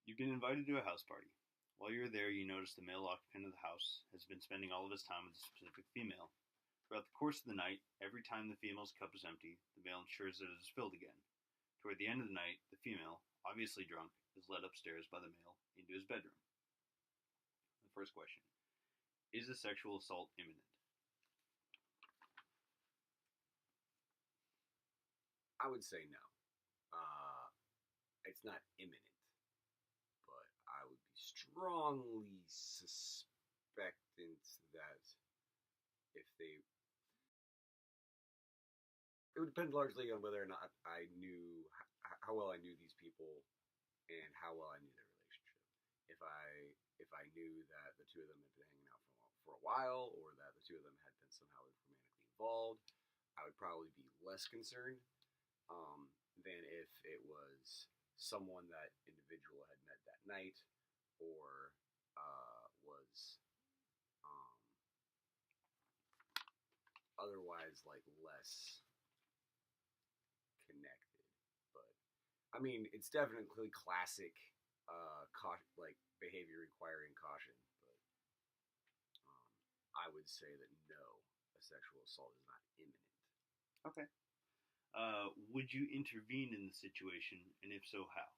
You've been invited to a house party. While you're there, you notice the male occupant of the house has been spending all of his time with a specific female. Throughout the course of the night, every time the female's cup is empty, the male ensures that it is filled again. Toward the end of the night, the female, obviously drunk, is led upstairs by the male into his bedroom. The first question: is a sexual assault imminent? I would say no. It's not imminent, but I would be strongly suspectant that if they, it would depend largely on whether or not I knew how well I knew these people and how well I knew their relationship. If I knew that the two of them had been hanging out for a while, or that the two of them had been somehow romantically involved, I would probably be less concerned than if it was someone that individual had met that night, or was um, otherwise like less connected. But I mean, it's definitely classic, like behavior requiring caution. But I would say that no, a sexual assault is not imminent. Okay. Would you intervene in the situation, and if so, how?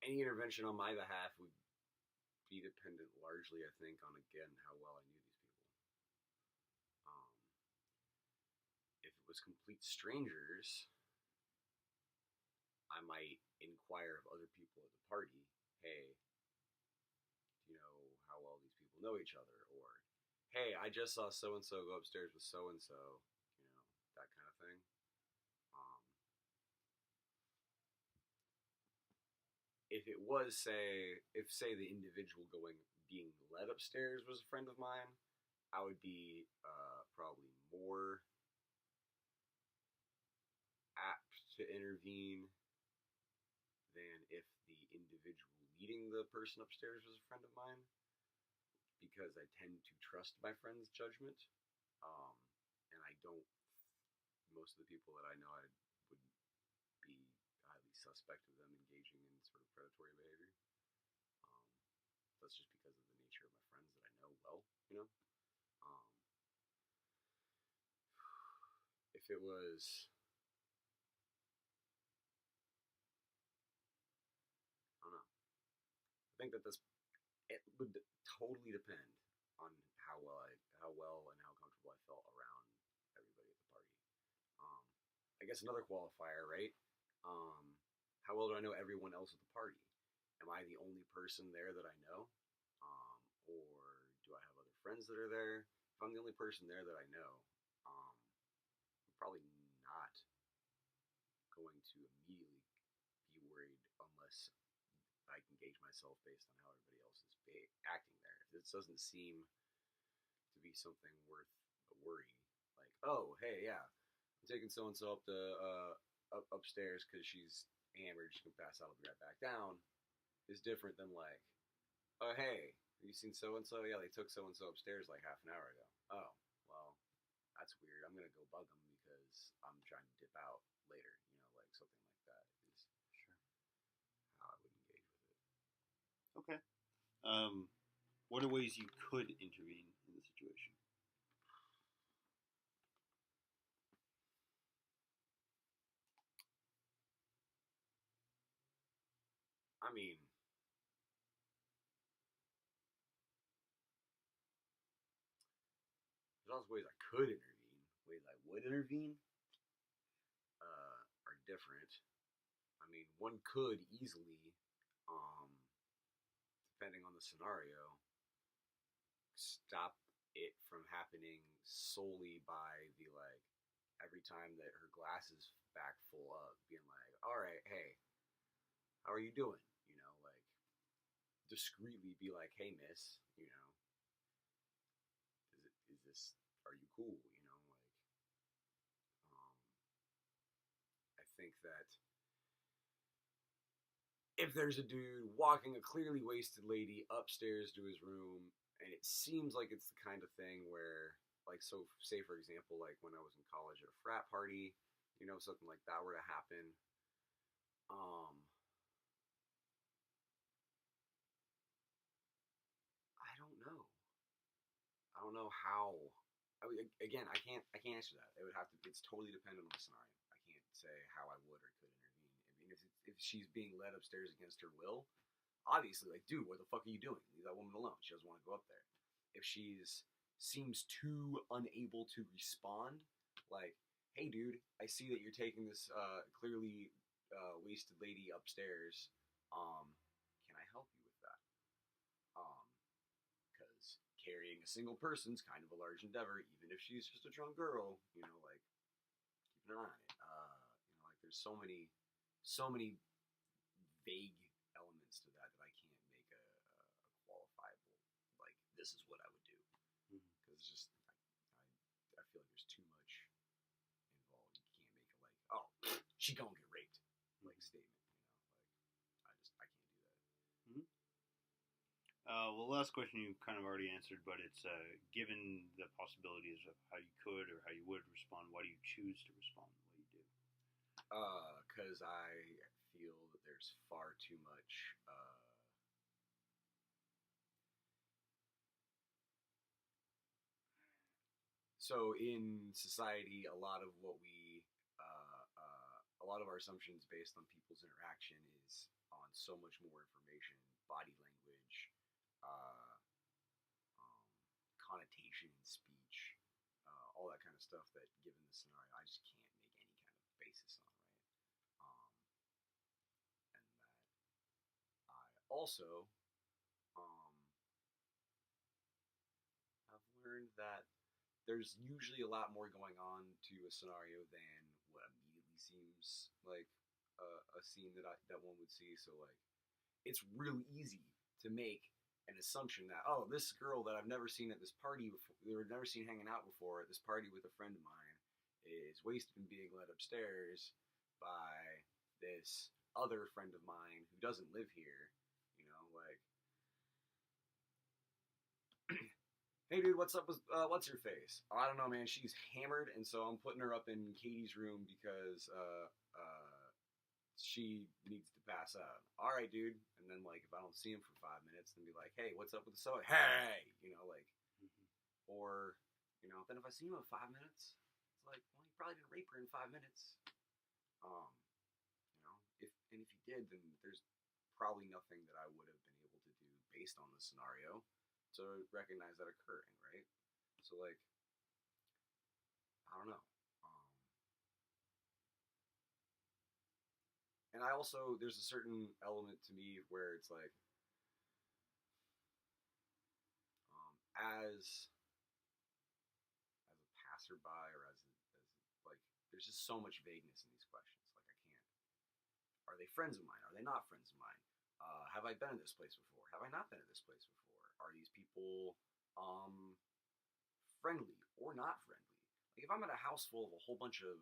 Any intervention on my behalf would be dependent largely, I think, on again how well I knew these people. If it was complete strangers, I might inquire of other people at the party, hey, do you know how well these people know each other? Or, hey, I just saw so and so go upstairs with so and so, that kind of thing. Um, if it was, say the individual being led upstairs was a friend of mine, I would be probably more apt to intervene than if the individual leading the person upstairs was a friend of mine, because I tend to trust my friend's judgment, um, and I don't. Most of the people that I know, I would be highly suspect of them engaging in sort of predatory behavior. Um, that's just because of the nature of my friends that I know well, you know. Um, if it was, I don't know. I think that it would totally depend on how well and how comfortable I felt around everybody at the party. Um, I guess another qualifier, right? Um, how well do I know everyone else at the party? Am I the only person there that I know? Or do I have other friends that are there? If I'm the only person there that I know, I'm probably not going to immediately be worried unless I can gauge myself based on how everybody else is acting there. If this doesn't seem to be something worth a worry, like, oh, hey, yeah, I'm taking so and so up upstairs because she's hammered, she can pass out, I'll be right back down, is different than like, oh, hey, have you seen so and so? Yeah, they took so and so upstairs like half an hour ago. Oh, well, that's weird. I'm gonna go bug them because I'm trying to dip out later. Like something like that is Sure. how I would engage with it. Okay. What are ways you could intervene in the situation? I mean, there's also ways I could intervene. Ways I would intervene are different. I mean, one could easily, um, depending on the scenario, stop it from happening solely by the like every time that her glass is back full up, being like, all right, hey, how are you doing? Like discreetly be like, hey, miss, is this, are you cool? Like, I think that if there's a dude walking a clearly wasted lady upstairs to his room, and it seems like it's the kind of thing where like, so say for example, like when I was in college at a frat party, something like that were to happen. Um, I don't know. I don't know how. Again, I can't answer that. It would have to. It's totally dependent on the scenario. I can't say how I would or could intervene. I mean, if she's being led upstairs against her will, obviously, like, dude, what the fuck are you doing? Leave that woman alone. She doesn't want to go up there. If she's seems too unable to respond, like, hey, dude, I see that you're taking this clearly wasted lady upstairs. Can I help you with that? Because carrying a single person's kind of a large endeavor, even if she's just a drunk girl. Like, keep an eye on it. Like, there's so many vague elements to that I can't make a qualifiable, like, this is what I would do, because it's just I feel like there's too much involved. You can't make it like, oh, she gonna get raped, like, statement. Like, I can't do that. Mm-hmm. Well, last question you kind of already answered, but it's given the possibilities of how you could or how you would respond, why do you choose to respond the way you do? Because I feel that there's far too much. So in society, a lot of our assumptions based on people's interaction is on so much more information, body language, uh, connotation in speech, all that kind of stuff. That, given the scenario, I just can't make any kind of basis on, right? And that I also have learned that there's usually a lot more going on to a scenario than what immediately seems like a scene that one would see. So, like, it's really easy to make an assumption that, oh, this girl that I've never seen at this party before, or never seen hanging out before at this party with a friend of mine, is wasted and being led upstairs by this other friend of mine who doesn't live here. Like, hey, dude, what's up with what's your face? Oh, I don't know, man. She's hammered, and so I'm putting her up in Katie's room because she needs to pass out. All right, dude. And then, like, if I don't see him for 5 minutes, then be like, hey, what's up with the soda? Hey, like, or then if I see him in 5 minutes, it's like, well, he probably didn't rape her in 5 minutes. If he did, then there's probably nothing that I would have been able to do based on the scenario to recognize that occurring, right? So, like, I don't know. And I also, there's a certain element to me where it's like, as a passerby, or like, there's just so much vagueness in these questions. Like, I can't. Are they friends of mine? Are they not friends of mine? Have I been in this place before? Have I not been in this place before? Are these people friendly or not friendly? Like, if I'm at a house full of a whole bunch of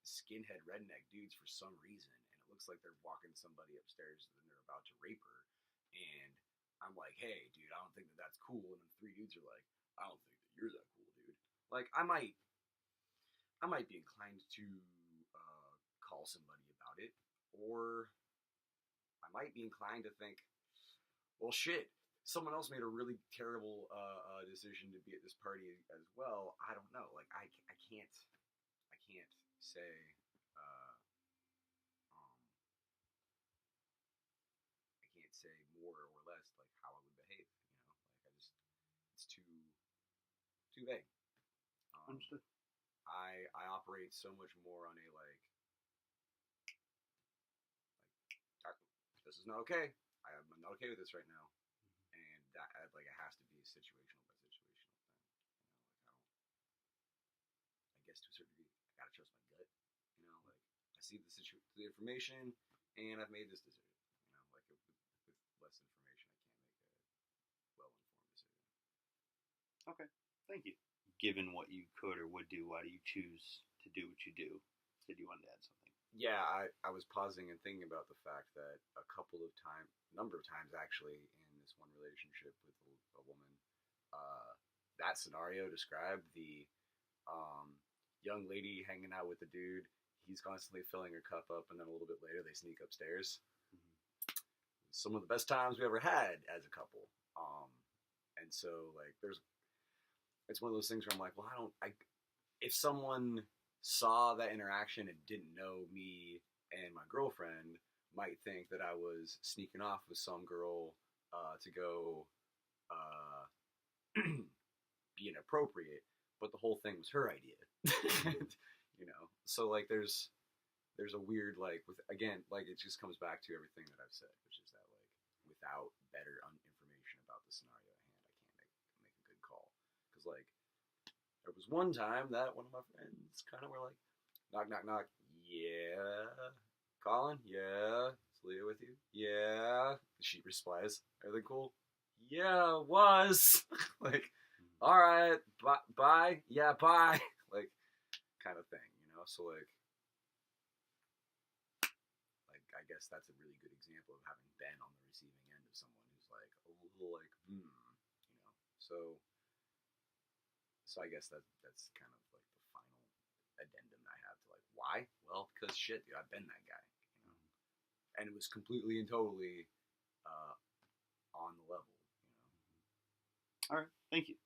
skinhead redneck dudes for some reason, and it looks like they're walking somebody upstairs and they're about to rape her, and I'm like, hey, dude, I don't think that that's cool, and then three dudes are like, I don't think that you're that cool, dude. Like, I might be inclined to call somebody about it, or I might be inclined to think, well, shit, someone else made a really terrible decision to be at this party as well. I don't know. Like, I can't say. Uh, um, I can't say more or less, like, how I would behave. Like, it's too vague. Understood. I operate so much more on a, like, this is not okay. I'm not okay with this right now, and that, like, it has to be a situational by situational thing. Like, I guess to a certain degree, I gotta trust my gut. Like, I see the information, and I've made this decision. Like, with less information, I can't make a well-informed decision. Okay, thank you. Given what you could or would do, why do you choose to do what you do? Did you want to add something? Yeah, I was pausing and thinking about the fact that number of times actually, in this one relationship with a woman, that scenario described, the young lady hanging out with the dude, he's constantly filling her cup up, and then a little bit later they sneak upstairs. Some of the best times we ever had as a couple. And so like it's one of those things where I'm like, well, if someone saw that interaction and didn't know me and my girlfriend, might think that I was sneaking off with some girl to go be inappropriate, but the whole thing was her idea. So like there's a weird, like, with, again, like, it just comes back to everything that I've said, which is that, like, without better information about the scenario at hand, I can't make a good call. Because, like, there was one time that one of my friends kind of were like, knock, knock, knock, yeah, Colin, yeah, is Leah with you? Yeah. She replies, everything cool? Yeah, it was. Like, all right, bye, yeah, bye. Like, kind of thing, So, like, I guess that's a really good example of having been on the receiving end of someone who's like a little like, So I guess that's kind of like the final addendum I have to, like, why? Well, because shit, dude, I've been that guy, and it was completely and totally on the level. All right, thank you.